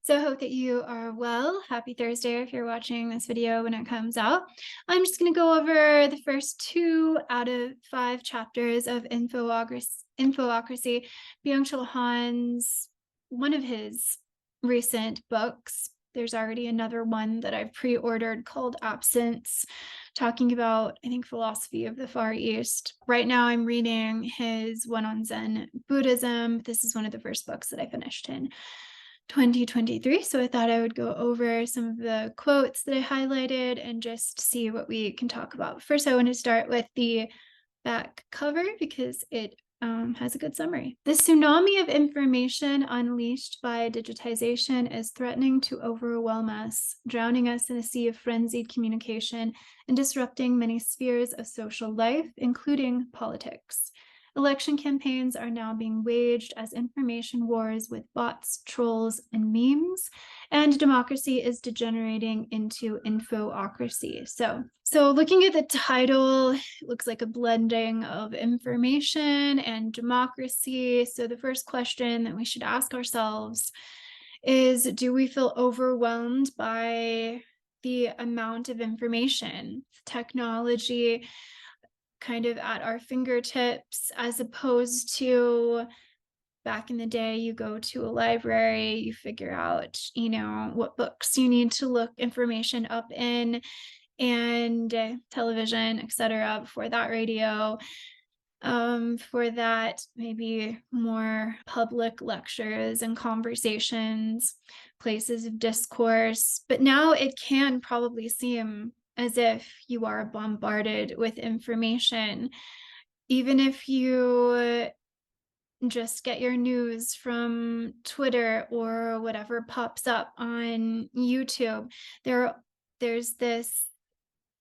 So I hope that you are well. Happy Thursday if you're watching this video when it comes out. I'm just going to go over the first 2 out of 5 chapters of Infocracy, Byung-Chul Han's one of his recent books. There's already another one that I've pre-ordered called Absence, talking about, I think, philosophy of the Far East. Right now I'm reading his one on Zen Buddhism. This is one of the first books that I finished in 2023. So I thought I would go over some of the quotes that I highlighted and just see what we can talk about. First, I want to start with the back cover because it has a good summary. The tsunami of information unleashed by digitization is threatening to overwhelm us, drowning us in a sea of frenzied communication and disrupting many spheres of social life, including politics. Election campaigns are now being waged as information wars with bots, trolls, and memes, and democracy is degenerating into infocracy. So looking at the title, it looks like a blending of information and democracy. So the first question that we should ask ourselves is, do we feel overwhelmed by the amount of information, technology, kind of at our fingertips, as opposed to back in the day, you go to a library, you figure out, what books you need to look information up in, and television, etc. Before that, radio. For that, maybe more public lectures and conversations, places of discourse. But now it can probably seem as if you are bombarded with information, even if you just get your news from Twitter or whatever pops up on YouTube. There's this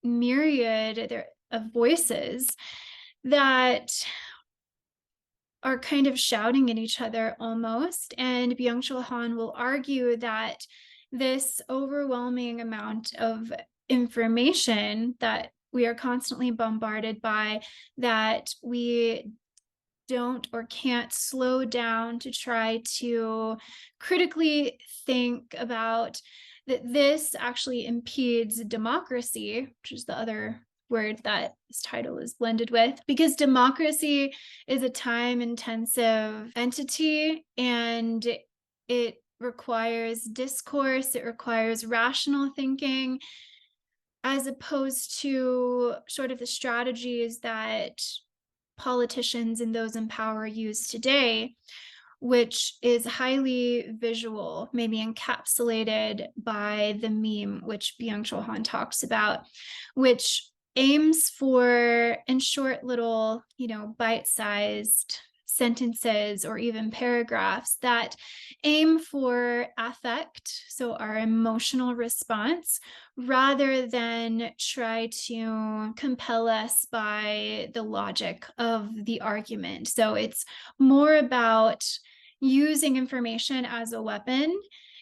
myriad of voices that are kind of shouting at each other almost. And Byung-Chul Han will argue that this overwhelming amount of information that we are constantly bombarded by, that we don't or can't slow down to try to critically think about, that this actually impedes democracy, which is the other word that this title is blended with, because democracy is a time-intensive entity and it requires discourse, it requires rational thinking, as opposed to sort of the strategies that politicians and those in power use today, which is highly visual, maybe encapsulated by the meme, which Byung-Chul Han talks about, which aims for, in short little, bite-sized sentences or even paragraphs that aim for affect, so our emotional response, rather than try to compel us by the logic of the argument. So it's more about using information as a weapon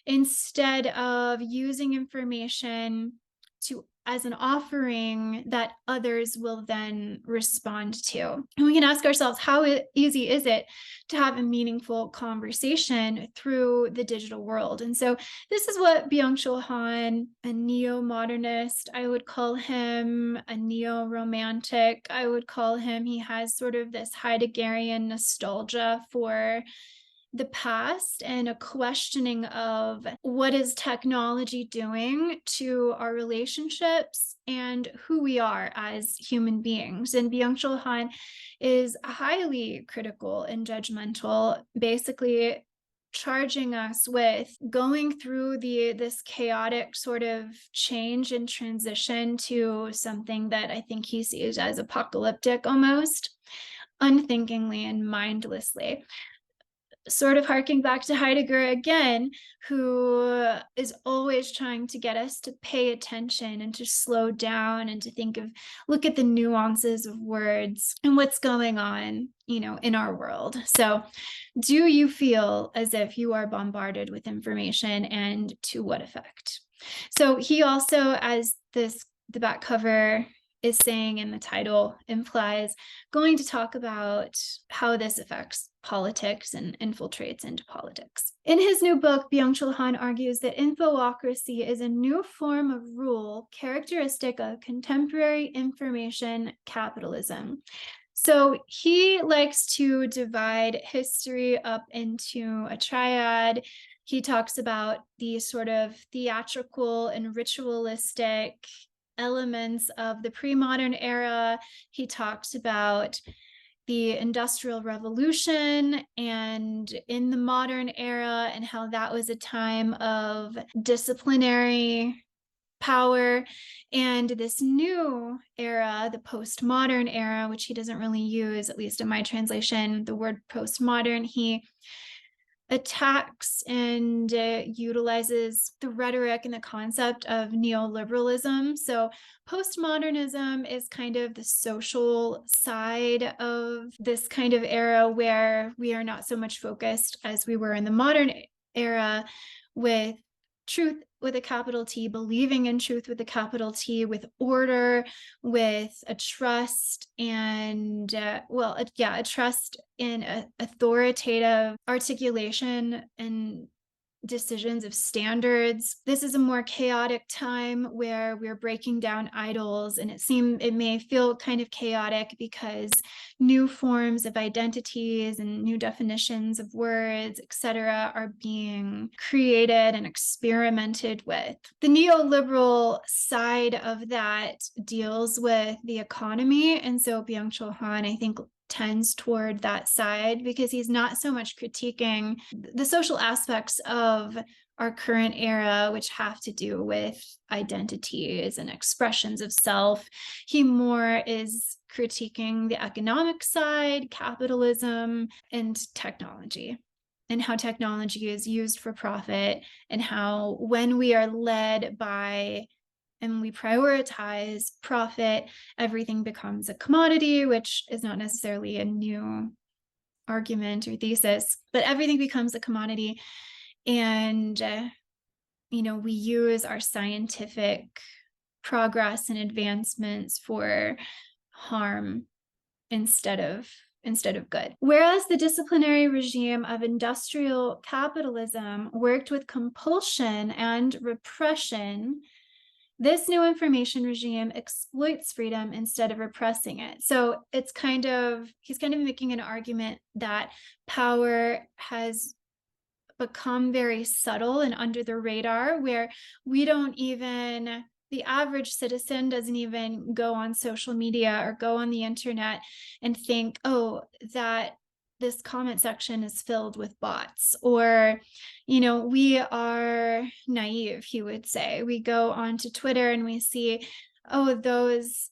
instead of using information as an offering that others will then respond to. And we can ask ourselves, how easy is it to have a meaningful conversation through the digital world? And so this is what Byung-Chul Han, a neo-modernist, I would call him a neo-romantic, I would call him, he has sort of this Heideggerian nostalgia for the past and a questioning of what is technology doing to our relationships and who we are as human beings. And Byung-Chul Han is highly critical and judgmental, basically charging us with going through this chaotic sort of change and transition to something that I think he sees as apocalyptic almost, unthinkingly and mindlessly. Sort of harking back to Heidegger again, who is always trying to get us to pay attention and to slow down and to look at the nuances of words and what's going on, in our world. So do you feel as if you are bombarded with information, and to what effect? So he also, as the back cover is saying in the title implies going to talk about how this affects politics and infiltrates into politics. In his new book, Byung-Chul Han argues that infocracy is a new form of rule characteristic of contemporary information capitalism. So he likes to divide history up into a triad. He talks about the sort of theatrical and ritualistic elements of the pre-modern era. He talks about the Industrial Revolution and in the modern era, and how that was a time of disciplinary power, and this new era, the postmodern era, which he doesn't really use, at least in my translation, the word postmodern. He attacks and utilizes the rhetoric and the concept of neoliberalism. So postmodernism is kind of the social side of this kind of era, where we are not so much focused as we were in the modern era with truth with a capital T, believing in truth with a capital T, with order, with a trust and, a trust in authoritative articulation and decisions of standards. This is a more chaotic time where we're breaking down idols, and it may feel kind of chaotic because new forms of identities and new definitions of words, etc., are being created and experimented with. The neoliberal side of that deals with the economy, and so Byung-Chul Han, I think, tends toward that side because he's not so much critiquing the social aspects of our current era, which have to do with identities and expressions of self. He more is critiquing the economic side, capitalism, and technology, and how technology is used for profit, and how when we are led by and we prioritize profit, everything becomes a commodity, which is not necessarily a new argument or thesis, but everything becomes a commodity. And, we use our scientific progress and advancements for harm instead of good. Whereas the disciplinary regime of industrial capitalism worked with compulsion and repression, this new information regime exploits freedom instead of repressing it. So he's kind of making an argument that power has become very subtle and under the radar, where the average citizen doesn't even go on social media or go on the internet and think, oh, that this comment section is filled with bots, or, we are naive, he would say. We go onto Twitter and we see, oh, those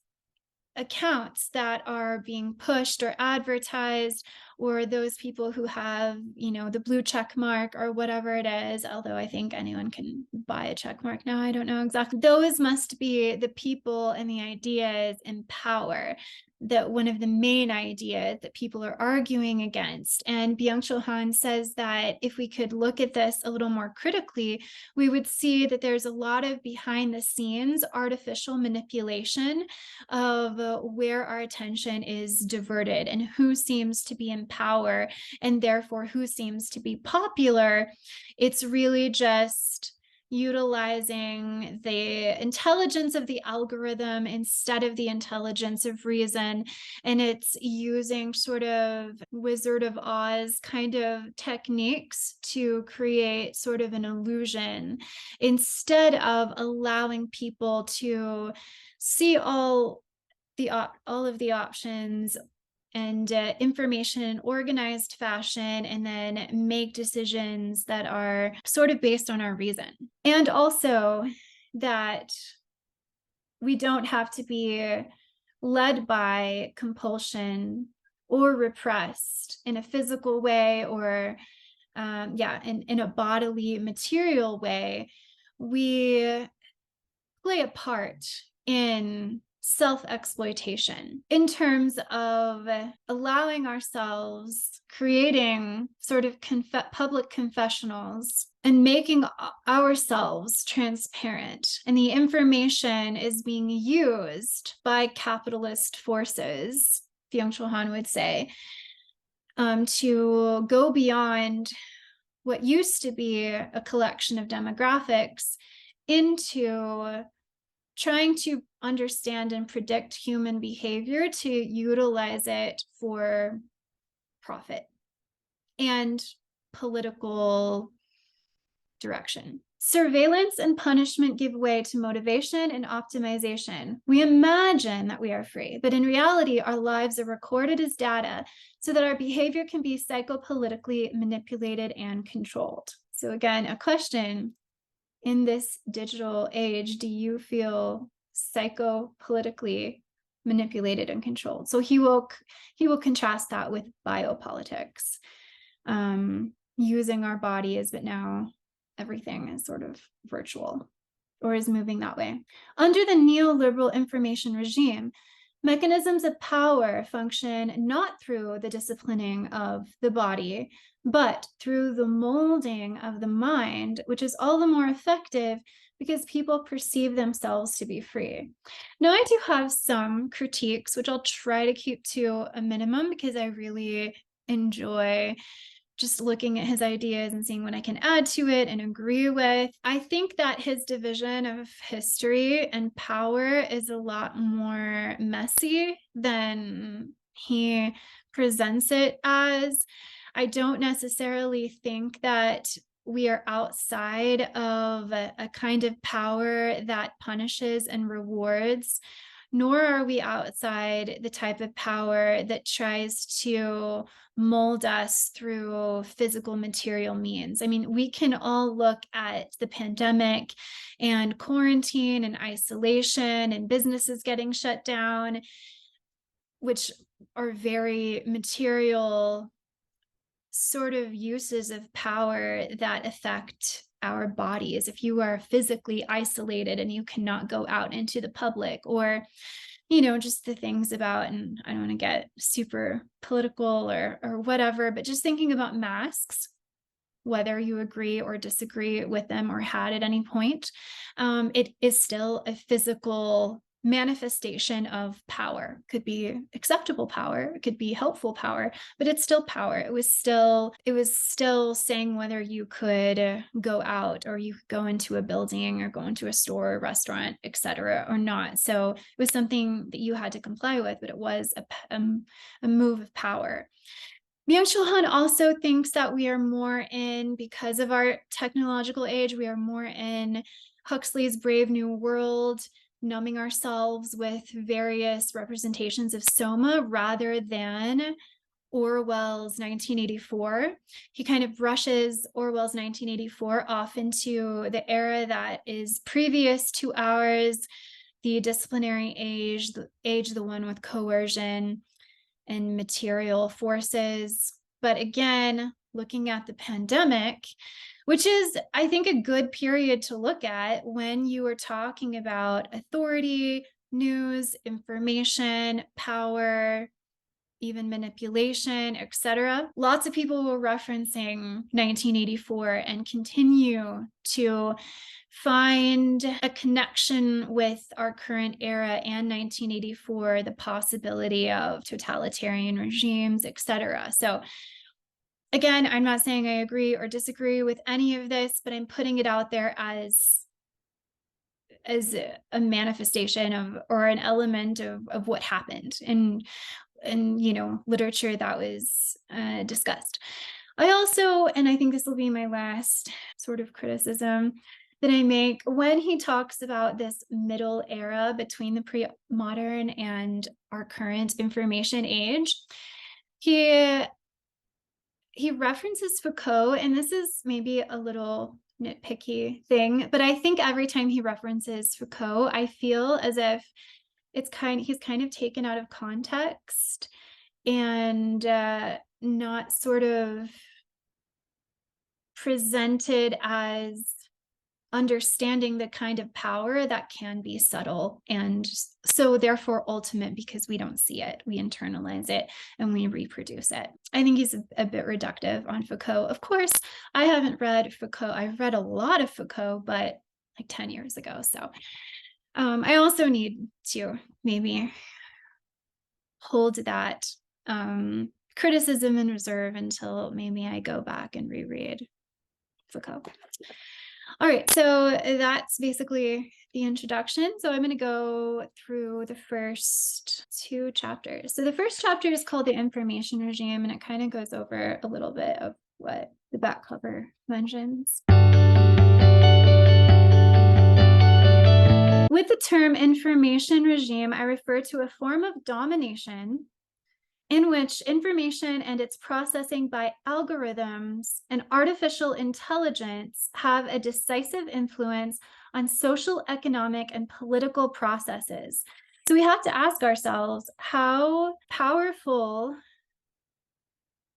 accounts that are being pushed or advertised, or those people who have, the blue check mark or whatever it is, although I think anyone can buy a check mark now, I don't know exactly. Those must be the people and the ideas in power, that one of the main ideas that people are arguing against. And Byung-Chul Han says that if we could look at this a little more critically, we would see that there's a lot of behind the scenes artificial manipulation of where our attention is diverted and who seems to be in power, and therefore who seems to be popular. It's really just utilizing the intelligence of the algorithm instead of the intelligence of reason. And it's using sort of Wizard of Oz kind of techniques to create sort of an illusion, instead of allowing people to see all of the options and information in organized fashion, and then make decisions that are sort of based on our reason. And also that we don't have to be led by compulsion or repressed in a physical way, or in a bodily, material way. We play a part in self-exploitation in terms of allowing ourselves, creating sort of public confessionals and making ourselves transparent. And the information is being used by capitalist forces, Byung-Chul would say, to go beyond what used to be a collection of demographics into trying to understand and predict human behavior to utilize it for profit and political direction. Surveillance and punishment give way to motivation and optimization. We imagine that we are free, but in reality, our lives are recorded as data so that our behavior can be psychopolitically manipulated and controlled. So again, a question: in this digital age, do you feel psychopolitically manipulated and controlled? So he will contrast that with biopolitics, using our bodies, but now everything is sort of virtual or is moving that way. Under the neoliberal information regime, mechanisms of power function not through the disciplining of the body, but through the molding of the mind, which is all the more effective because people perceive themselves to be free. Now, I do have some critiques, which I'll try to keep to a minimum because I really enjoy just looking at his ideas and seeing what I can add to it and agree with. I think that his division of history and power is a lot more messy than he presents it as. I don't necessarily think that we are outside of a kind of power that punishes and rewards, nor are we outside the type of power that tries to mold us through physical material means. I mean, we can all look at the pandemic and quarantine and isolation and businesses getting shut down, which are very material sort of uses of power that affect our bodies. If you are physically isolated and you cannot go out into the public, or just the things about, and I don't want to get super political or whatever, but just thinking about masks, whether you agree or disagree with them or had at any point, it is still a physical manifestation of power. Could be acceptable power, it could be helpful power, but it's still power. It was still saying whether you could go out or you could go into a building or go into a store or restaurant, etc., or not. So it was something that you had to comply with, but it was a move of power. Byung-Chul also thinks that we are more in, because of our technological age, we are more in Huxley's Brave New World, numbing ourselves with various representations of soma rather than Orwell's 1984. He kind of brushes Orwell's 1984 off into the era that is previous to ours, the disciplinary age, the one with coercion and material forces. But again, looking at the pandemic, which is, I think, a good period to look at when you are talking about authority, news, information, power, even manipulation, etc. Lots of people were referencing 1984 and continue to find a connection with our current era and 1984, the possibility of totalitarian regimes, etc. So again, I'm not saying I agree or disagree with any of this, but I'm putting it out there as a manifestation of, or an element of what happened in literature that was discussed. I also, and I think this will be my last sort of criticism that I make, when he talks about this middle era between the pre-modern and our current information age, he references Foucault, and this is maybe a little nitpicky thing, but I think every time he references Foucault, I feel as if he's kind of taken out of context and not sort of presented as understanding the kind of power that can be subtle and so therefore ultimate because we don't see it, we internalize it, and we reproduce it. I think he's a bit reductive on Foucault. Of course, I haven't read Foucault. I've read a lot of Foucault, but like 10 years ago. So I also need to maybe hold that criticism in reserve until maybe I go back and reread Foucault. All right, so that's basically the introduction. So I'm going to go through the first two chapters. So the first chapter is called The Information Regime, and it kind of goes over a little bit of what the back cover mentions. With the term information regime, I refer to a form of domination in which information and its processing by algorithms and artificial intelligence have a decisive influence on social, economic, and political processes. So we have to ask ourselves, how powerful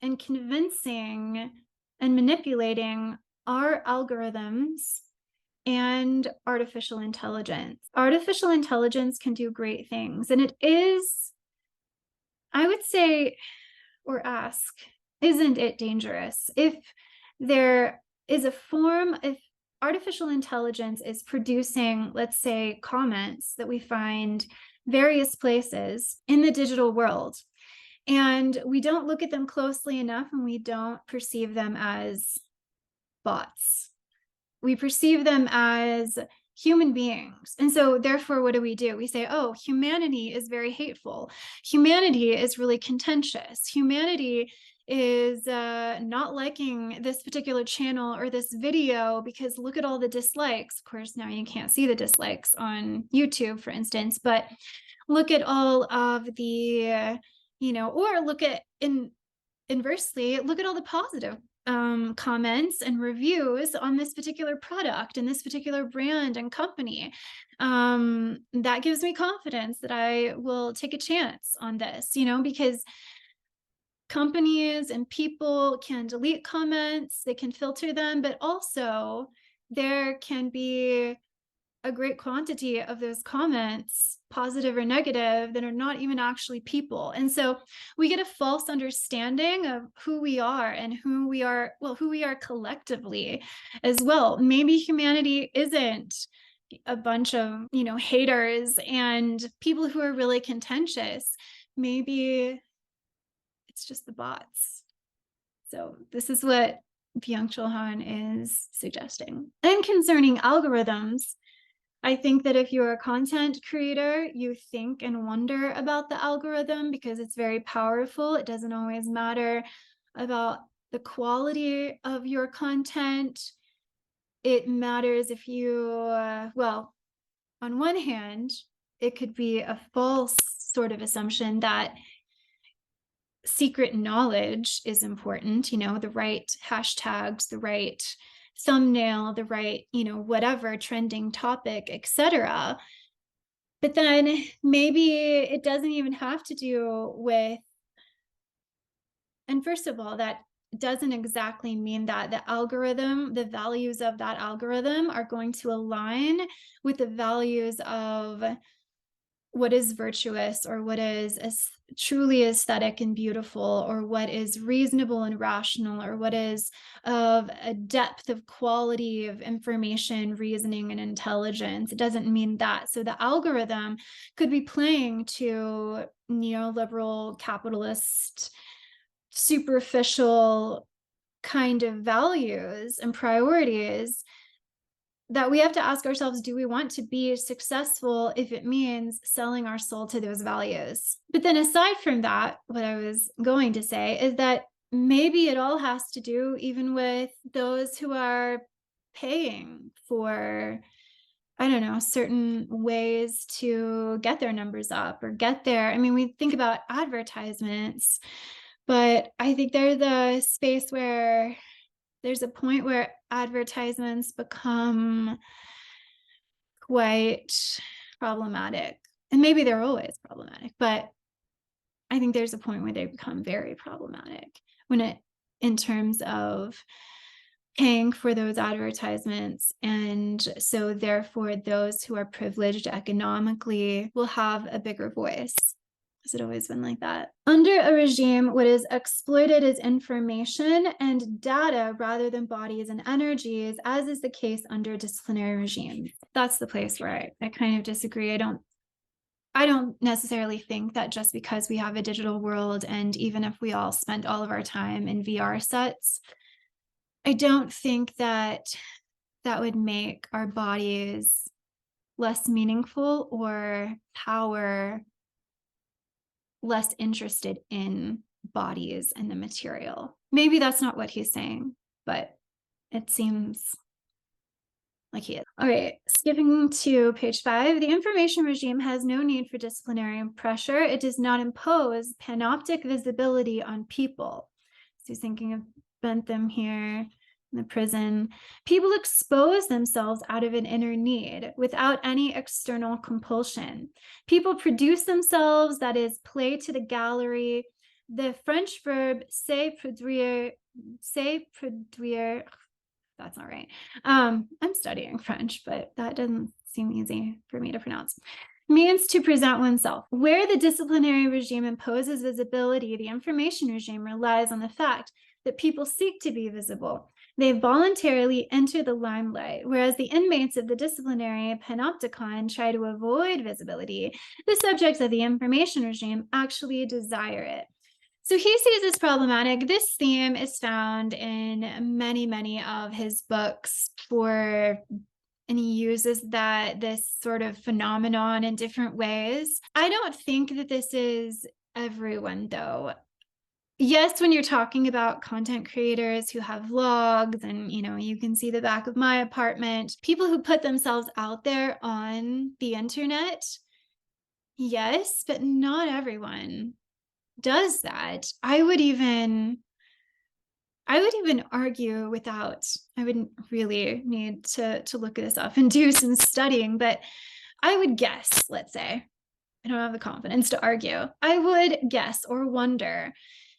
and convincing and manipulating are algorithms and artificial intelligence? Artificial intelligence can do great things, and it is, I would say, or ask, isn't it dangerous? If there is a form, if artificial intelligence is producing, let's say, comments that we find various places in the digital world, and we don't look at them closely enough and we don't perceive them as bots. We perceive them as human beings. And so therefore, what do? We say, oh, humanity is very hateful. Humanity is really contentious. Humanity is not liking this particular channel or this video because look at all the dislikes. Of course, now you can't see the dislikes on YouTube, for instance, but look at all of the, or look at, inversely, look at all the positive comments and reviews on this particular product and this particular brand and company. That gives me confidence that I will take a chance on this, because companies and people can delete comments, they can filter them, but also there can be a great quantity of those comments, positive or negative, that are not even actually people. And so we get a false understanding of who we are and who we are collectively as well. Maybe humanity isn't a bunch of, haters and people who are really contentious. Maybe it's just the bots. So this is what Byung-Chul is suggesting. And concerning algorithms, I think that if you're a content creator, you think and wonder about the algorithm because it's very powerful. It doesn't always matter about the quality of your content. It matters if you, on one hand, it could be a false sort of assumption that secret knowledge is important, the right hashtags, the right thumbnail, the right, whatever trending topic, etc. But then maybe it doesn't even have to do with, and first of all, that doesn't exactly mean that the algorithm, the values of that algorithm are going to align with the values of what is virtuous or what is truly aesthetic and beautiful, or what is reasonable and rational, or what is of a depth of quality of information, reasoning, and intelligence. It doesn't mean that. So the algorithm could be playing to neoliberal, capitalist, superficial kind of values and priorities that we have to ask ourselves, do we want to be successful if it means selling our soul to those values? But then aside from that, what I was going to say is that maybe it all has to do even with those who are paying for, I don't know, certain ways to get their numbers up or get there. I mean, we think about advertisements, but I think there's a space where there's a point where advertisements become quite problematic. And maybe they're always problematic, but I think there's a point where they become very problematic in terms of paying for those advertisements. And so therefore, those who are privileged economically will have a bigger voice. Has it always been like that? Under a regime, what is exploited is information and data rather than bodies and energies, as is the case under disciplinary regimes. That's the place where I kind of disagree. I don't necessarily think that just because we have a digital world, and even if we all spent all of our time in VR sets, I don't think that that would make our bodies less meaningful or power less interested in bodies and the material. Maybe that's not what he's saying, but it seems like he is. All right, skipping to page 5. The information regime has no need for disciplinary pressure. It does not impose panoptic visibility on people. So he's thinking of Bentham here in the prison. People expose themselves out of an inner need without any external compulsion. People produce themselves, that is, play to the gallery. The French verb produire, that's not right. I'm studying French, but that doesn't seem easy for me to pronounce. Means to present oneself. Where the disciplinary regime imposes visibility, the information regime relies on the fact that people seek to be visible. They voluntarily enter the limelight, whereas the inmates of the disciplinary panopticon try to avoid visibility. The subjects of the information regime actually desire it. So he sees this problematic. This theme is found in many, many of his books and he uses this sort of phenomenon in different ways. I don't think that this is everyone, though. Yes, when you're talking about content creators who have vlogs and, you can see the back of my apartment, people who put themselves out there on the internet, yes, but not everyone does that. I would even argue without, I wouldn't really need to look this up and do some studying, but I would guess, let's say, I don't have the confidence to argue, I would guess or wonder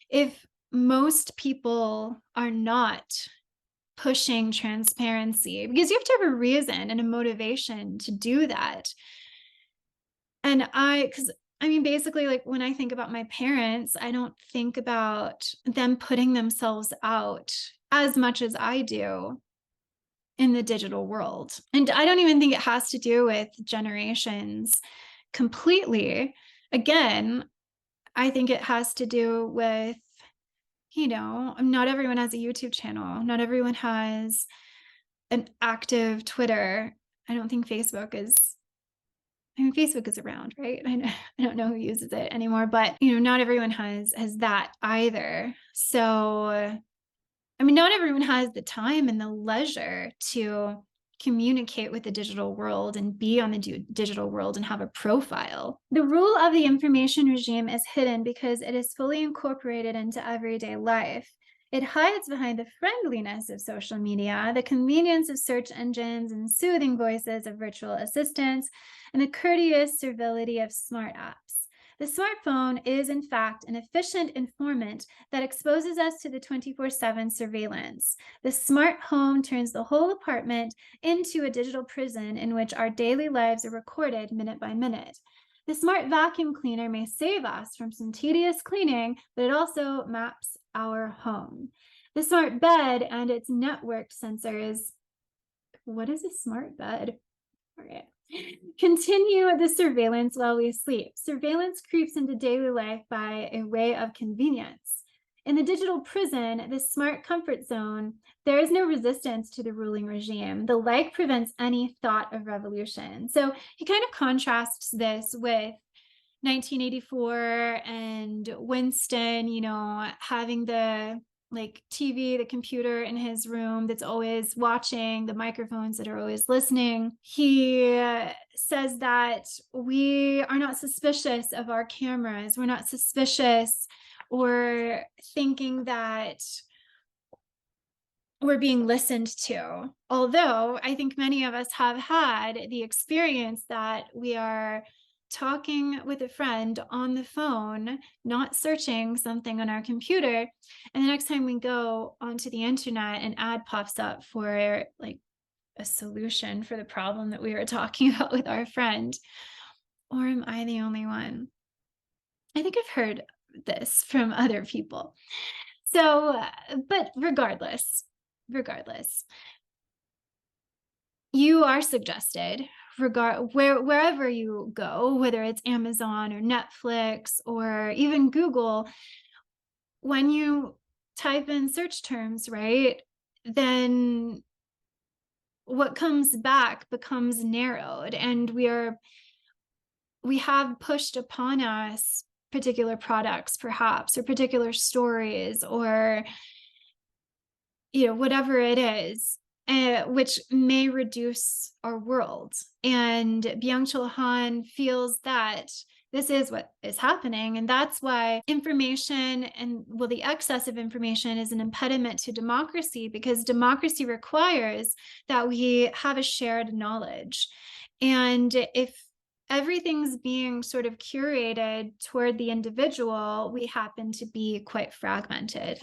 if most people are not pushing transparency, because you have to have a reason and a motivation to do that. And basically, like when I think about my parents, I don't think about them putting themselves out as much as I do in the digital world. And I don't even think it has to do with generations completely. Again, I think it has to do with, not everyone has a YouTube channel. Not everyone has an active Twitter. I don't think Facebook is around, right? I don't know who uses it anymore, but not everyone has that either. So, not everyone has the time and the leisure to communicate with the digital world and be on the digital world and have a profile. The rule of the information regime is hidden because it is fully incorporated into everyday life. It hides behind the friendliness of social media, the convenience of search engines and soothing voices of virtual assistants, and the courteous servility of smart apps. The smartphone is, in fact, an efficient informant that exposes us to the 24/7 surveillance. The smart home turns the whole apartment into a digital prison in which our daily lives are recorded minute by minute. The smart vacuum cleaner may save us from some tedious cleaning, but it also maps our home. The smart bed and its networked sensors. What is a smart bed? All right. Continue the surveillance while we sleep. Surveillance creeps into daily life by a way of convenience. In the digital prison, the smart comfort zone, there is no resistance to the ruling regime. The like prevents any thought of revolution. So he kind of contrasts this with 1984 and Winston, having the TV, the computer in his room that's always watching, the microphones that are always listening. He says that we are not suspicious of our cameras. We're not suspicious or thinking that we're being listened to. Although I think many of us have had the experience that we are talking with a friend on the phone, not searching something on our computer. And the next time we go onto the internet, an ad pops up for like a solution for the problem that we were talking about with our friend. Or am I the only one? I think I've heard this from other people. So, but regardless, you are suggested wherever you go, whether it's Amazon or Netflix or even Google, when you type in search terms, right, then what comes back becomes narrowed, and we have pushed upon us particular products, perhaps, or particular stories, or whatever it is, which may reduce our world. And Byung-Chul Han feels that this is what is happening, and that's why information and the excess of information is an impediment to democracy, because democracy requires that we have a shared knowledge. And if everything's being sort of curated toward the individual, we happen to be quite fragmented.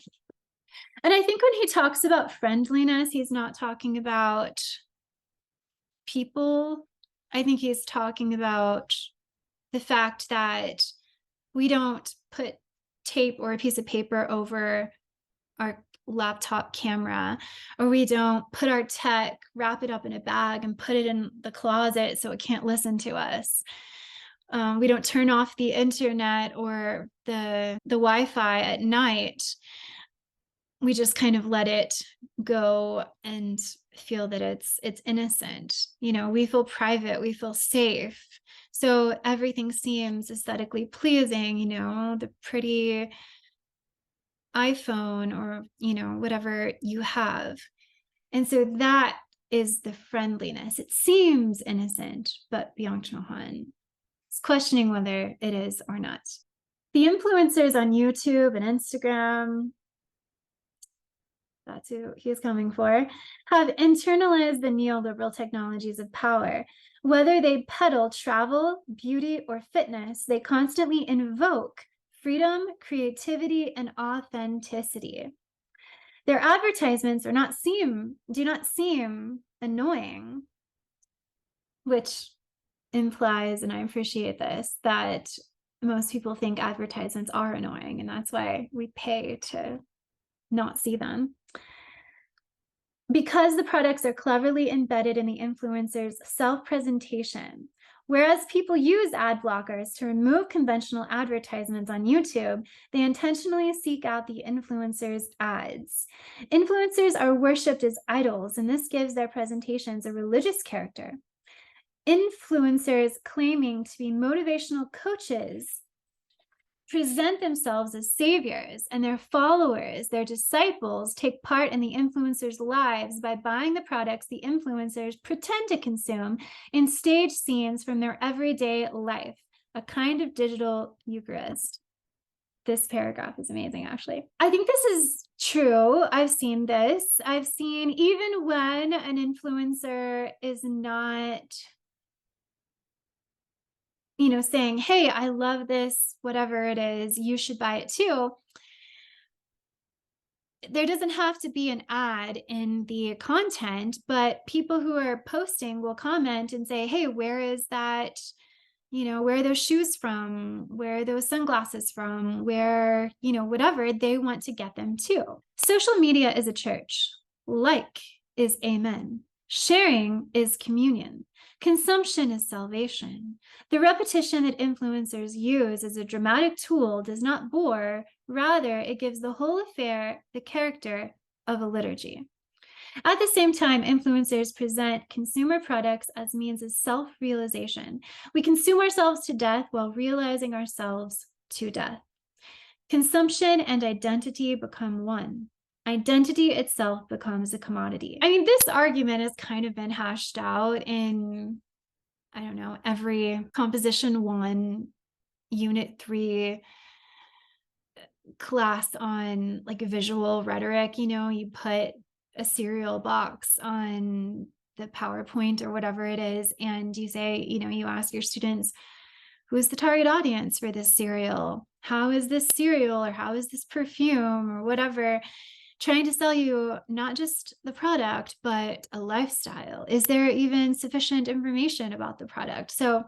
And I think when he talks about friendliness, he's not talking about people. I think he's talking about the fact that we don't put tape or a piece of paper over our laptop camera, or we don't put our tech, wrap it up in a bag and put it in the closet so it can't listen to us. We don't turn off the internet or the Wi-Fi at night. We just kind of let it go and feel that it's innocent. We feel private, we feel safe. So everything seems aesthetically pleasing, the pretty iPhone or, whatever you have. And so that is the friendliness. It seems innocent, but Byung-Chul Han is questioning whether it is or not. The influencers on YouTube and Instagram, that's who he's coming for, have internalized the neoliberal technologies of power. Whether they peddle travel, beauty, or fitness, they constantly invoke freedom, creativity, and authenticity. Their advertisements do not seem annoying, which implies, and I appreciate this, that most people think advertisements are annoying, and that's why we pay to not see them. Because the products are cleverly embedded in the influencer's self-presentation. Whereas people use ad blockers to remove conventional advertisements on YouTube, they intentionally seek out the influencer's ads. Influencers are worshipped as idols, and this gives their presentations a religious character. Influencers claiming to be motivational coaches present themselves as saviors, and their followers, their disciples, take part in the influencers' lives by buying the products the influencers pretend to consume in staged scenes from their everyday life, a kind of digital Eucharist. This paragraph is amazing, actually. I think this is true. I've seen this. I've seen even when an influencer is not saying, hey, I love this, whatever it is, you should buy it too. There doesn't have to be an ad in the content, but people who are posting will comment and say, hey, where is that? Where are those shoes from? Where are those sunglasses from? Where, whatever, they want to get them too. Social media is a church. Like is amen. Sharing is communion. Consumption is salvation. The repetition that influencers use as a dramatic tool does not bore, rather, it gives the whole affair the character of a liturgy. At the same time, influencers present consumer products as means of self-realization. We consume ourselves to death while realizing ourselves to death. Consumption and identity become one. Identity itself becomes a commodity. I mean, this argument has kind of been hashed out in, I don't know, every Composition 1, Unit 3 class on like visual rhetoric. You put a cereal box on the PowerPoint or whatever it is, and you say, you ask your students, Who's the target audience for this cereal? How is this cereal, or how is this perfume, or whatever, trying to sell you not just the product, but a lifestyle? Is there even sufficient information about the product? So,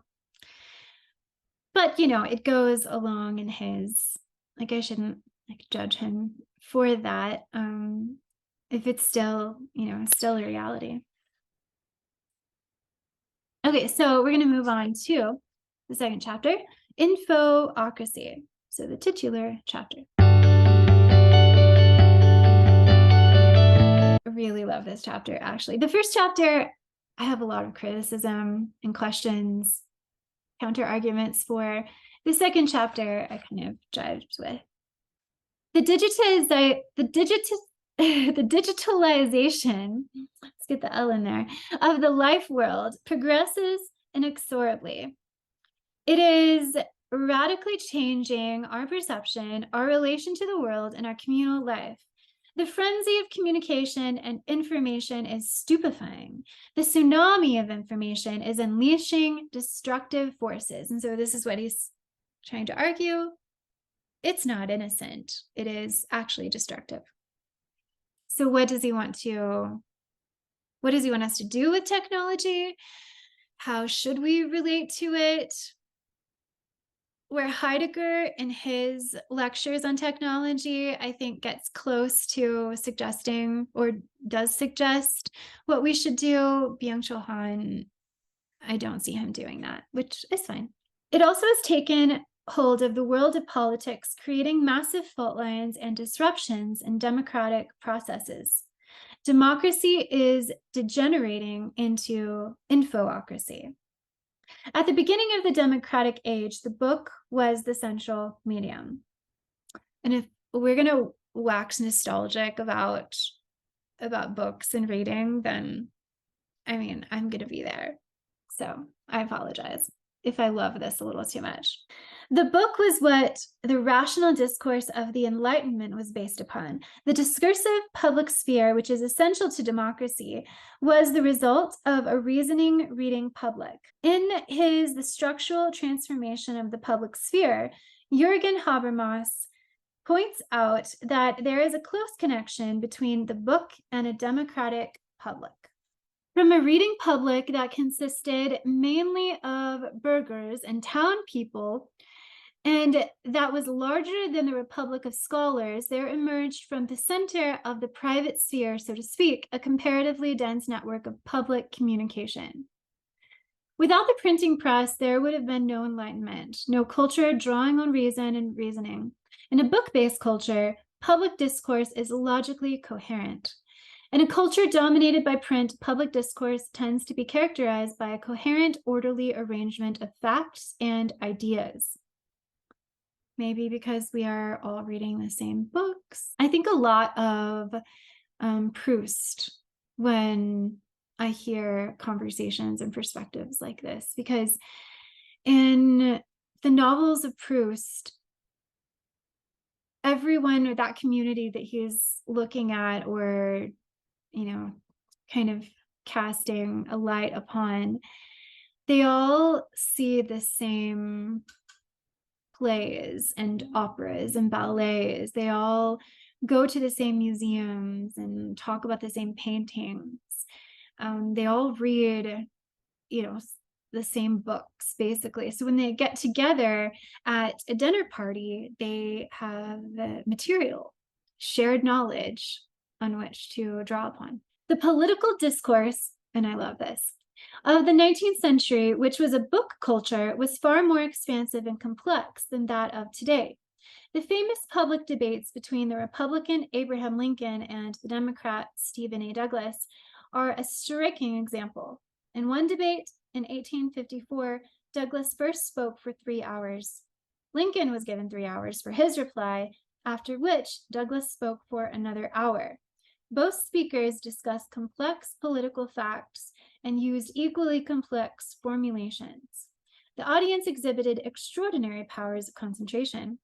but it goes along in his, like, I shouldn't judge him for that, if it's still, still a reality. Okay, so we're going to move on to the second chapter, Infocracy. So the titular chapter. I really love this chapter, actually. The first chapter, I have a lot of criticism and questions, counter arguments for. The second chapter, I kind of jived with. The digitalization, let's get the L in there, of the life world progresses inexorably. It is radically changing our perception, our relation to the world, and our communal life. The frenzy of communication and information is stupefying. The tsunami of information is unleashing destructive forces. And so this is what he's trying to argue. It's not innocent. It is actually destructive. So what does he want us to do with technology? How should we relate to it? Where Heidegger in his lectures on technology, I think, gets close to suggesting, or does suggest, what we should do, Byung-Chul, I don't see him doing that, which is fine. It also has taken hold of the world of politics, creating massive fault lines and disruptions in democratic processes. Democracy is degenerating into infocracy. At the beginning of the democratic age, the book was the central medium. And if we're going to wax nostalgic about books and reading, then, I'm going to be there. So I apologize if I love this a little too much. The book was what the rational discourse of the Enlightenment was based upon. The discursive public sphere, which is essential to democracy, was the result of a reasoning reading public. In his The Structural Transformation of the Public Sphere, Jürgen Habermas points out that there is a close connection between the book and a democratic public. From a reading public that consisted mainly of burghers and town people, and that was larger than the Republic of Scholars, there emerged from the center of the private sphere, so to speak, a comparatively dense network of public communication. Without the printing press, there would have been no Enlightenment, no culture drawing on reason and reasoning. In a book-based culture, public discourse is logically coherent. In a culture dominated by print, public discourse tends to be characterized by a coherent, orderly arrangement of facts and ideas. Maybe because we are all reading the same books. I think a lot of Proust when I hear conversations and perspectives like this, because in the novels of Proust, everyone, or that community that he's looking at, or kind of casting a light upon, they all see the same plays and operas and ballets. They all go to the same museums and talk about the same paintings. They all read, the same books, basically. So when they get together at a dinner party, they have material, shared knowledge on which to draw upon. The political discourse, and I love this, of the 19th century, which was a book culture, was far more expansive and complex than that of today. The famous public debates between the Republican Abraham Lincoln and the Democrat Stephen A. Douglas are a striking example. In one debate in 1854, Douglas first spoke for 3 hours. Lincoln was given 3 hours for his reply, after which Douglas spoke for another hour. Both speakers discussed complex political facts and used equally complex formulations. The audience exhibited extraordinary powers of concentration.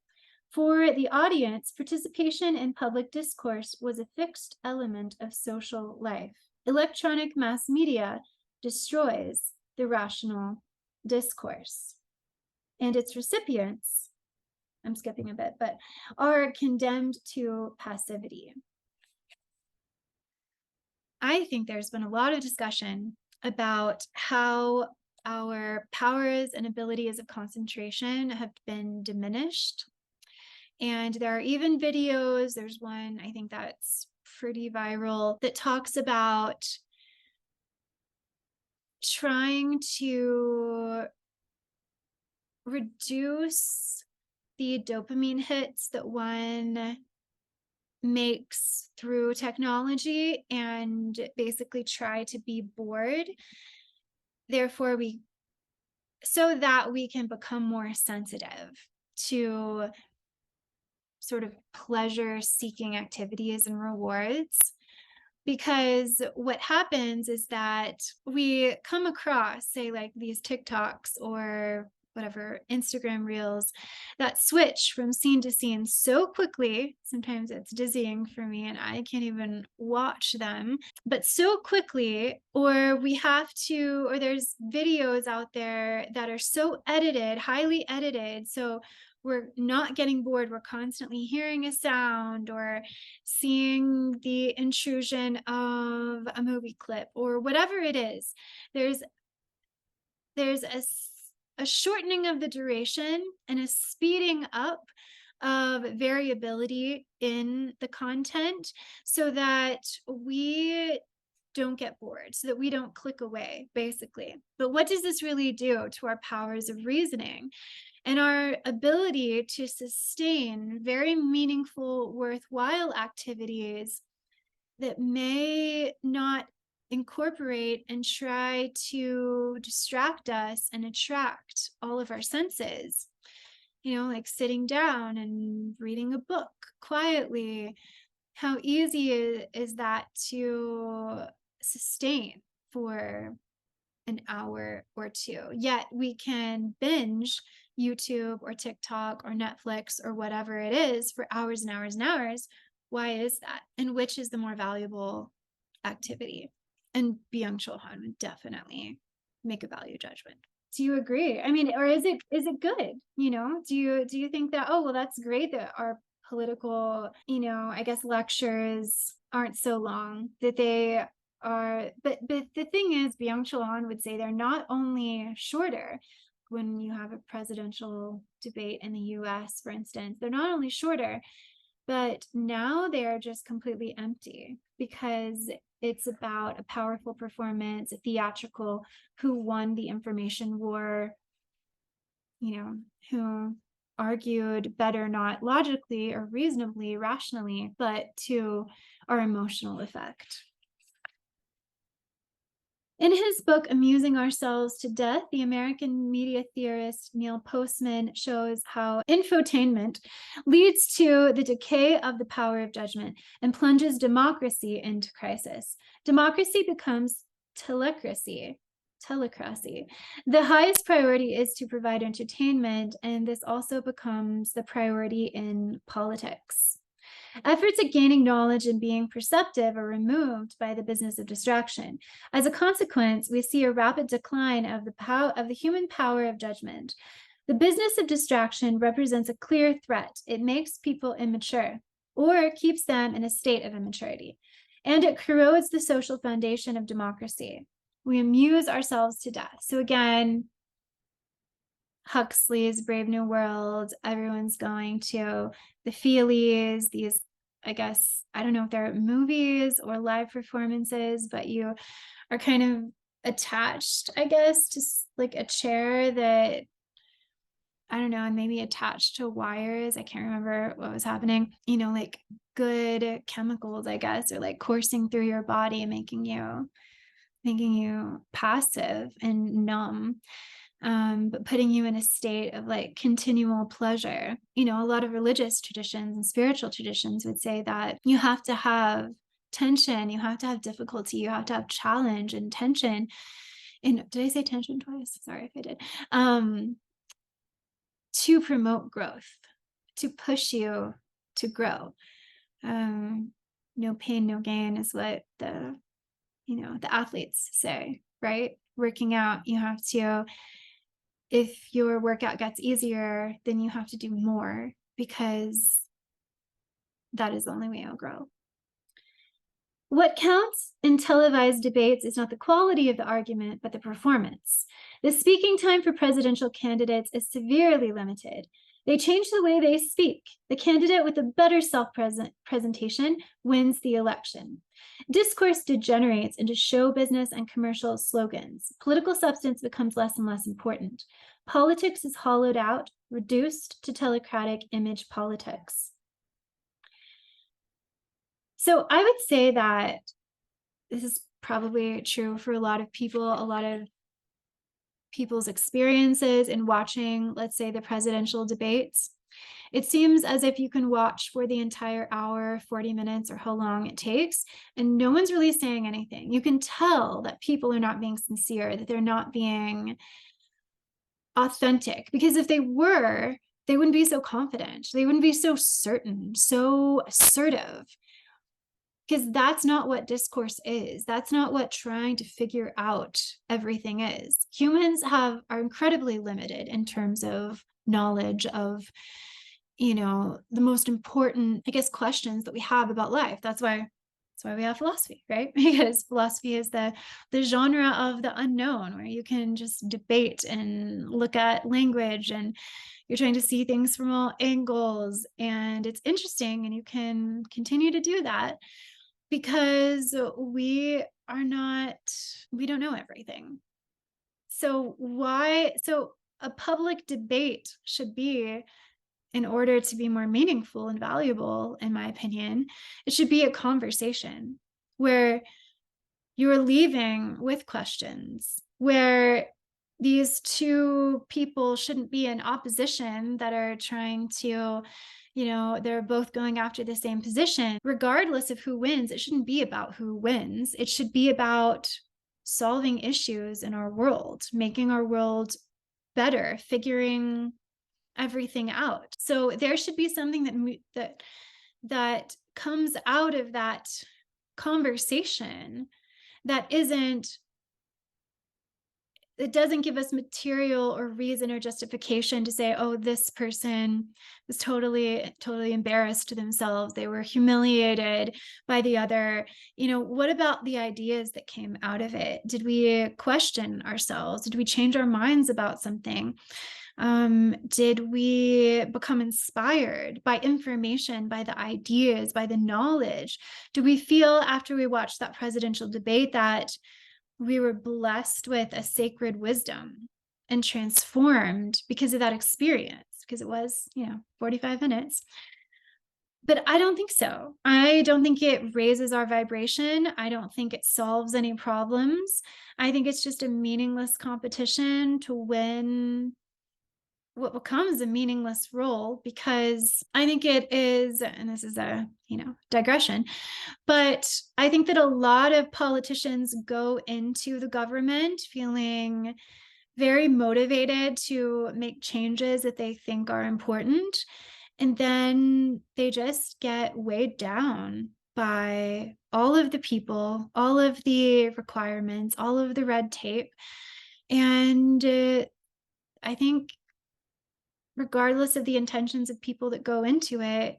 For the audience, participation in public discourse was a fixed element of social life. Electronic mass media destroys the rational discourse. and its recipients, I'm skipping a bit, but are condemned to passivity. I think there's been a lot of discussion about how our powers and abilities of concentration have been diminished. And there are even videos, there's one I think that's pretty viral, that talks about trying to reduce the dopamine hits that one makes through technology and basically try to be bored. Therefore, so that we can become more sensitive to sort of pleasure-seeking activities and rewards. Because what happens is that we come across, say, like these TikToks or whatever, Instagram reels that switch from scene to scene so quickly. Sometimes it's dizzying for me and I can't even watch them, but so quickly, or there's videos out there that are so edited, highly edited. So we're not getting bored. We're constantly hearing a sound or seeing the intrusion of a movie clip or whatever it is. There's a shortening of the duration and a speeding up of variability in the content so that we don't get bored, so that we don't click away, basically. But what does this really do to our powers of reasoning and our ability to sustain very meaningful, worthwhile activities that may not incorporate and try to distract us and attract all of our senses? Like sitting down and reading a book quietly. How easy is that to sustain for an hour or two? Yet we can binge YouTube or TikTok or Netflix or whatever it is for hours and hours and hours. Why is that? And which is the more valuable activity? And Byung-Chul would definitely make a value judgment. Do you agree? I mean, or is it good? Do you think that, oh, well, that's great that our political, I guess lectures aren't so long, that they are, but the thing is, Byung-Chul would say they're not only shorter. When you have a presidential debate in the US, for instance, they're not only shorter, but now they are just completely empty because it's about a powerful performance, a theatrical, who won the information war, who argued better, not logically or reasonably, rationally, but to our emotional effect. In his book, Amusing Ourselves to Death, the American media theorist Neil Postman shows how infotainment leads to the decay of the power of judgment and plunges democracy into crisis. Democracy becomes telecracy. The highest priority is to provide entertainment, and this also becomes the priority in politics. Efforts at gaining knowledge and being perceptive are removed by the business of distraction. As a consequence, we see a rapid decline of the human power of judgment. The business of distraction represents a clear threat. It makes people immature or keeps them in a state of immaturity, and it corrodes the social foundation of democracy. We amuse ourselves to death. So again, Huxley's Brave New World, everyone's going to the feelies, these, I guess, I don't know if they're movies or live performances, but you are kind of attached, I guess, to like a chair that, I don't know, and maybe attached to wires. I can't remember what was happening. Like good chemicals, I guess, are like coursing through your body, making you passive and numb. But putting you in a state of like continual pleasure. A lot of religious traditions and spiritual traditions would say that you have to have tension, you have to have difficulty, you have to have challenge and tension. And did I say tension twice? Sorry if I did. To promote growth, to push you to grow. No pain, no gain is what the athletes say, right? Working out, you have to if your workout gets easier, then you have to do more, because that is the only way it'll grow. What counts in televised debates is not the quality of the argument, but the performance. The speaking time for presidential candidates is severely limited. They change the way they speak. The candidate with a better self-presentation wins the election. Discourse degenerates into show business and commercial slogans. Political substance becomes less and less important. Politics is hollowed out, reduced to telecratic image politics. So I would say that this is probably true for a lot of people, a lot of people's experiences in watching, let's say, the presidential debates. It seems as if you can watch for the entire hour, 40 minutes, or how long it takes, and no one's really saying anything. You can tell that people are not being sincere, that they're not being authentic, because if they were, they wouldn't be so confident. They wouldn't be so certain, so assertive. Because that's not what discourse is. That's not what trying to figure out everything is. Humans are incredibly limited in terms of knowledge of, the most important, I guess, questions that we have about life. That's why we have philosophy, right? Because philosophy is the genre of the unknown, where you can just debate and look at language, and you're trying to see things from all angles, and it's interesting, and you can continue to do that, because we don't know everything. So a public debate should be, in order to be more meaningful and valuable, in my opinion, it should be a conversation where you're leaving with questions, where these two people shouldn't be in opposition that are trying to, they're both going after the same position. Regardless of who wins, it shouldn't be about who wins. It should be about solving issues in our world, making our world better, figuring everything out. So there should be something that comes out of that conversation that it doesn't give us material or reason or justification to say, oh, this person was totally embarrassed to themselves. They were humiliated by the other. What about the ideas that came out of it? Did we question ourselves? Did we change our minds about something? Did we become inspired by information, by the ideas, by the knowledge? Do we feel, after we watched that presidential debate, that we were blessed with a sacred wisdom and transformed because of that experience? Because it was, 45 minutes. But I don't think so. I don't think it raises our vibration. I don't think it solves any problems. I think it's just a meaningless competition to win what becomes a meaningless role, because I think it is, and this is a, digression, but I think that a lot of politicians go into the government feeling very motivated to make changes that they think are important. And then they just get weighed down by all of the people, all of the requirements, all of the red tape. And I think, regardless of the intentions of people that go into it,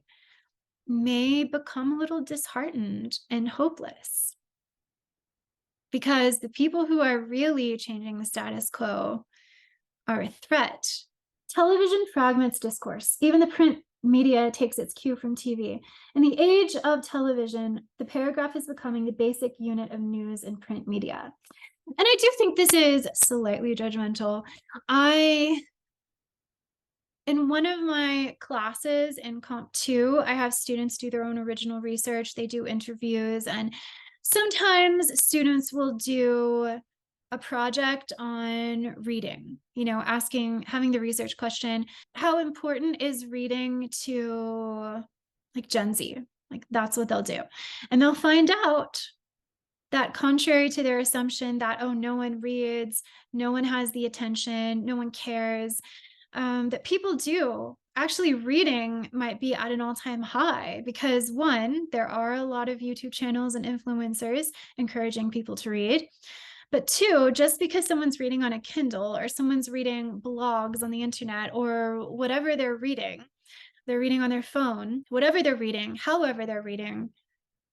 may become a little disheartened and hopeless. Because the people who are really changing the status quo are a threat. Television fragments discourse. Even the print media takes its cue from TV. In the age of television, the paragraph is becoming the basic unit of news and print media. And I do think this is slightly judgmental. In one of my classes in Comp 2, I have students do their own original research. They do interviews, and sometimes students will do a project on reading, having the research question, how important is reading to Gen Z? That's what they'll do. And they'll find out that, contrary to their assumption that, oh, no one reads, no one has the attention, no one cares, that people do. Actually, reading might be at an all-time high because, one, there are a lot of YouTube channels and influencers encouraging people to read. But two, just because someone's reading on a Kindle or someone's reading blogs on the internet or whatever they're reading on their phone, whatever they're reading, however they're reading,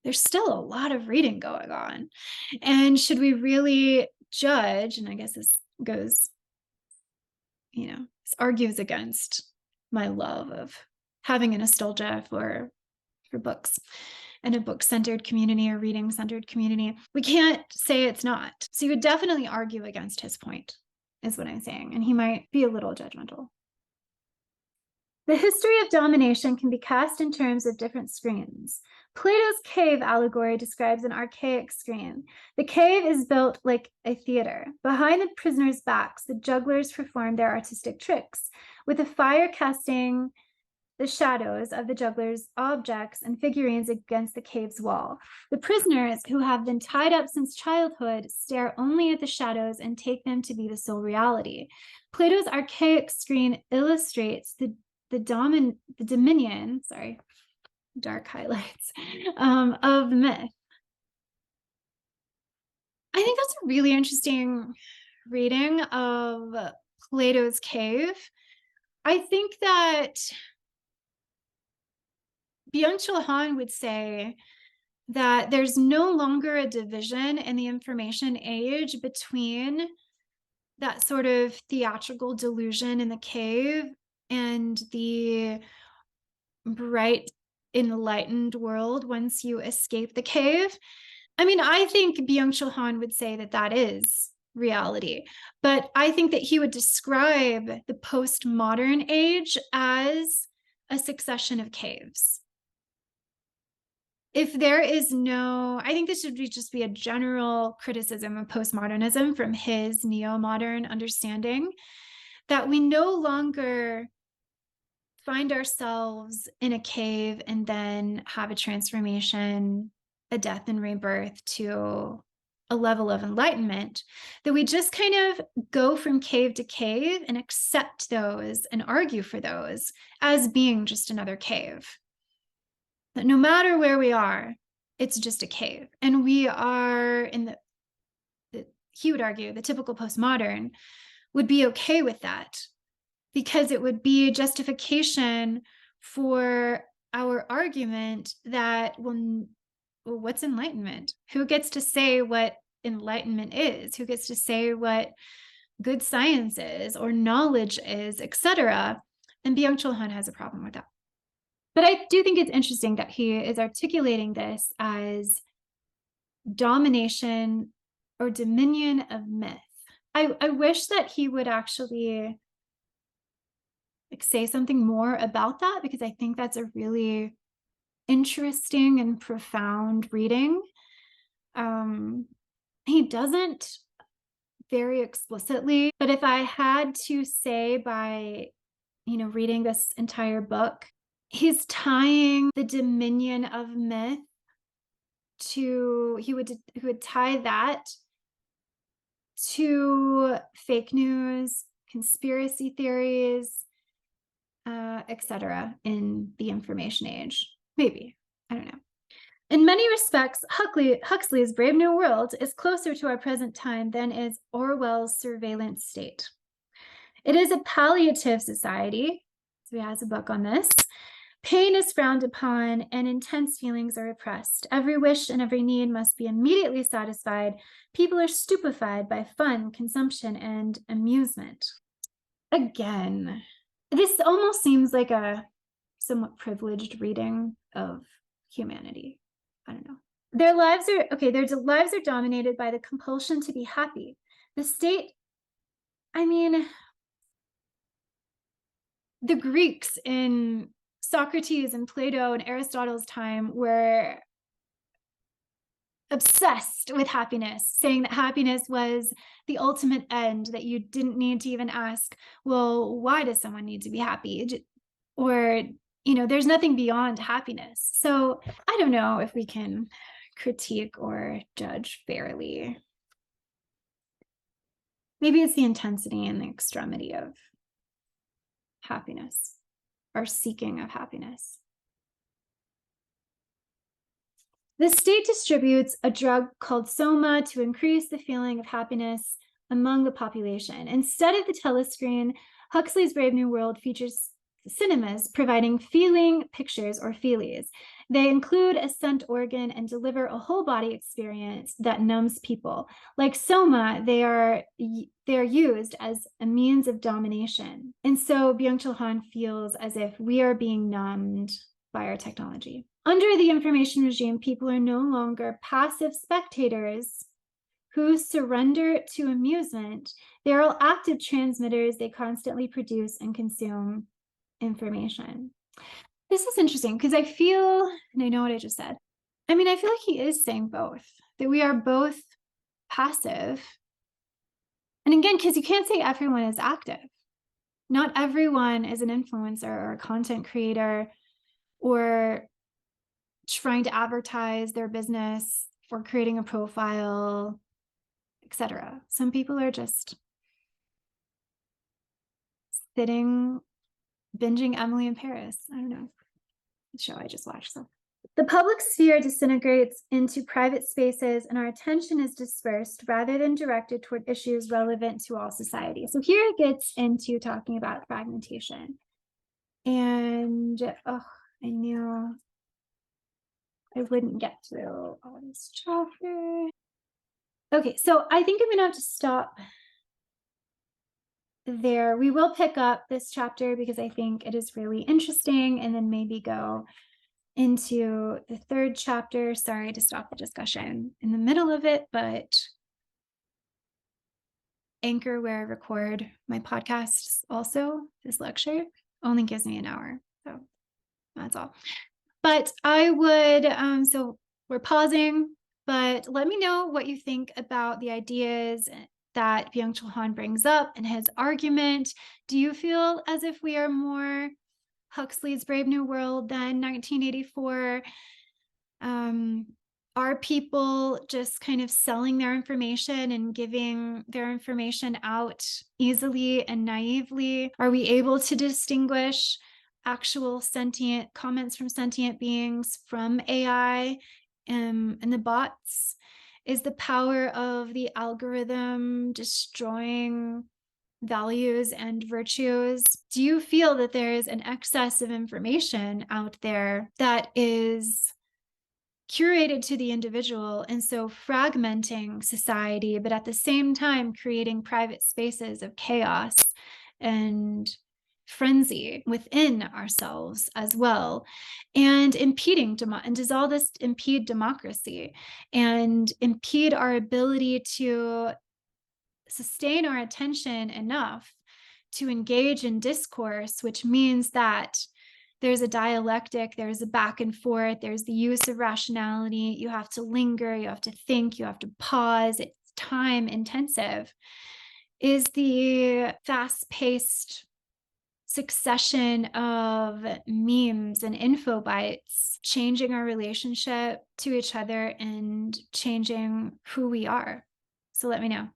there's still a lot of reading going on. And should we really judge, and I guess this goes, this argues against my love of having a nostalgia for books and a book-centered community or reading-centered community. We can't say it's not. So you would definitely argue against his point, is what I'm saying. And he might be a little judgmental. The history of domination can be cast in terms of different screens. Plato's cave allegory describes an archaic screen. The cave is built like a theater. Behind the prisoners' backs, the jugglers perform their artistic tricks, with the fire casting the shadows of the jugglers' objects and figurines against the cave's wall. The prisoners, who have been tied up since childhood, stare only at the shadows and take them to be the sole reality. Plato's archaic screen illustrates the dominion, dark highlights, of myth. I think that's a really interesting reading of Plato's Cave. I think that Byung-Chul would say that there's no longer a division in the information age between that sort of theatrical delusion in the cave and the bright, enlightened world once you escape the cave. I mean, I think Byung-Chul would say that that is reality, but I think that he would describe the postmodern age as a succession of caves. If there is no, I think this should just be a general criticism of postmodernism from his neo-modern understanding, that we no longer find ourselves in a cave and then have a transformation, a death and rebirth to a level of enlightenment, that we just kind of go from cave to cave and accept those and argue for those as being just another cave. That no matter where we are, it's just a cave. And we are in he would argue, the typical postmodern would be okay with that, because it would be justification for our argument that, well, what's enlightenment? Who gets to say what enlightenment is? Who gets to say what good science is or knowledge is, etc.? And Byung-Chul has a problem with that. But I do think it's interesting that he is articulating this as domination or dominion of myth. I wish that he would actually say something more about that, because I think that's a really interesting and profound reading. He doesn't very explicitly, but if I had to say by, reading this entire book, he's tying the dominion of myth to, he would tie that to fake news, conspiracy theories, etc. in the information age. Maybe, I don't know. In many respects, Huxley's Brave New World is closer to our present time than is Orwell's surveillance state. It is a palliative society, so he has a book on this. Pain is frowned upon and intense feelings are repressed. Every wish and every need must be immediately satisfied. People are stupefied by fun, consumption, and amusement. Again, this almost seems like a somewhat privileged reading of humanity. I don't know. Their lives are dominated by the compulsion to be happy. The state, the Greeks in Socrates and Plato and Aristotle's time were obsessed with happiness, saying that happiness was the ultimate end, that you didn't need to even ask, well, why does someone need to be happy? Or, there's nothing beyond happiness. So I don't know if we can critique or judge fairly. Maybe it's the intensity and the extremity of happiness, or seeking of happiness. The state distributes a drug called soma to increase the feeling of happiness among the population. Instead of the telescreen, Huxley's Brave New World features cinemas providing feeling pictures or feelies. They include a scent organ and deliver a whole body experience that numbs people. Like soma, they are used as a means of domination. And so Byung-Chul feels as if we are being numbed by our technology. Under the information regime, people are no longer passive spectators who surrender to amusement. They are all active transmitters. They constantly produce and consume information. This is interesting because I feel, and I know what I just said, I mean, I feel like he is saying both, that we are both passive. And again, because you can't say everyone is active. Not everyone is an influencer or a content creator or trying to advertise their business or creating a profile, etc. Some people are just sitting, binging Emily in Paris. I don't know, the show I just watched. So the public sphere disintegrates into private spaces and our attention is dispersed rather than directed toward issues relevant to all society. So here it gets into talking about fragmentation. And I knew I wouldn't get through all this chapter. Okay, so I think I'm gonna have to stop there. We will pick up this chapter because I think it is really interesting, and then maybe go into the third chapter. Sorry to stop the discussion in the middle of it, but Anchor, where I record my podcasts, also this lecture only gives me an hour, so that's all. But I would, so we're pausing, but let me know what you think about the ideas that Byung-Chul brings up in his argument. Do you feel as if we are more Huxley's Brave New World than 1984? Are people just kind of selling their information and giving their information out easily and naively? Are we able to distinguish actual sentient comments from sentient beings from AI and the bots? Is the power of the algorithm destroying values and virtues? Do you feel that there is an excess of information out there that is curated to the individual, and so fragmenting society, but at the same time creating private spaces of chaos and frenzy within ourselves as well, and impeding and does all this impede democracy and impede our ability to sustain our attention enough to engage in discourse, which means that there's a dialectic, there's a back and forth, there's the use of rationality. You have to linger, you have to think, you have to pause. It's time intensive. Is the fast-paced succession of memes and info bites changing our relationship to each other and changing who we are? So let me know.